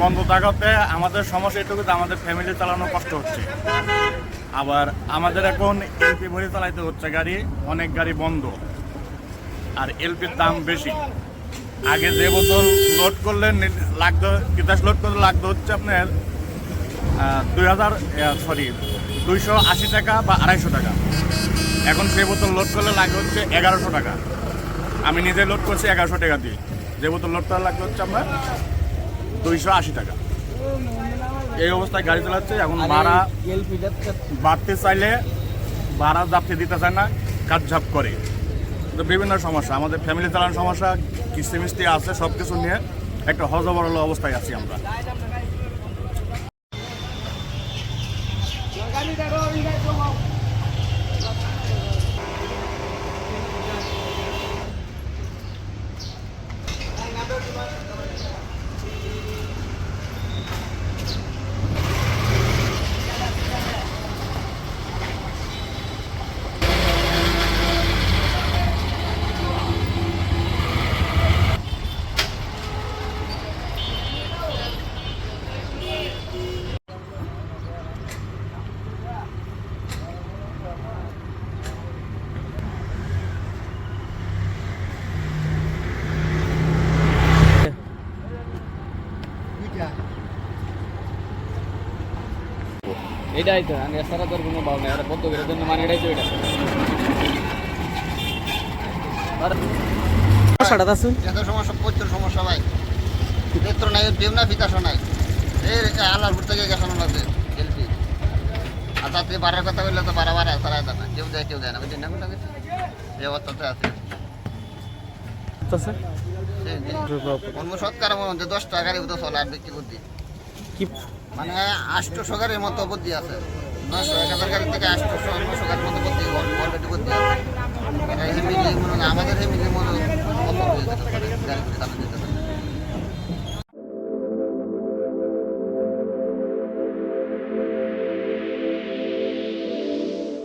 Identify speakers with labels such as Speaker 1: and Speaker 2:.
Speaker 1: বন্ধ থাকাতে আমাদের সমস্যা এটুকু যে আমাদের ফ্যামিলি চালানো কষ্ট হচ্ছে। আবার আমাদের এখন এলপি ভরে চালাইতে হচ্ছে গাড়ি, অনেক গাড়ি বন্ধ, আর এলপির দাম বেশি। আগে যে বোতল লোড করলে লাগতো, তিতাস লোড করলে লাগতো হচ্ছে আপনার 280 টাকা বা 250 টাকা। এখন সেই বোতল লোড করলে লাগে হচ্ছে 1100 টাকা। আমি নিজে লোড করছি 1100 টাকা দিয়ে, যে বোতল লোড করা লাগবে হচ্ছে আপনার 280 টাকা। এই অবস্থায় গাড়ি চালাচ্ছে। এখন ভাড়া বাড়তে চাইলে ভাড়া যাত্রী দিতে চায় না, কাটঝাপ করে। তো বিভিন্ন সমস্যা, আমাদের ফ্যামিলি চালানোর সমস্যা, কিস্তি মিস্তি আছে, সব কিছু নিয়ে একটা হজবরল অবস্থায় আছি আমরা।
Speaker 2: এটাই তো আমি সারা তোর কোনো ভাব নাই, বদ্ধ করে জন্য মানে এটাই তো এটা সমস্যাটা আছে।
Speaker 3: এত সমস্যা, প্রচুর সমস্যা ভাই। নেত্র নাই, ডিম না বিকাশও নাই। এই আলারপুর থেকে গেছানো লাগবে এলপি। আর তাতে বাড়ার কথা বললে তো বাড়া ছাড়াই দেয় না, কেউ দেয় না, বুঝলেন না? এই অবস্থাতে আছে। অন্য সৎকার মধ্যে 10 টাকা গাড়ি তো চলে, আর বিক্রি বুদ্ধি মানে 800 গাড়ির মতো বুদ্ধি আছে। 900-1000 গাড়ি থেকে 800-900 গাড়ির মতো বুদ্ধি অলরেডি বুদ্ধি আছে। আমাদের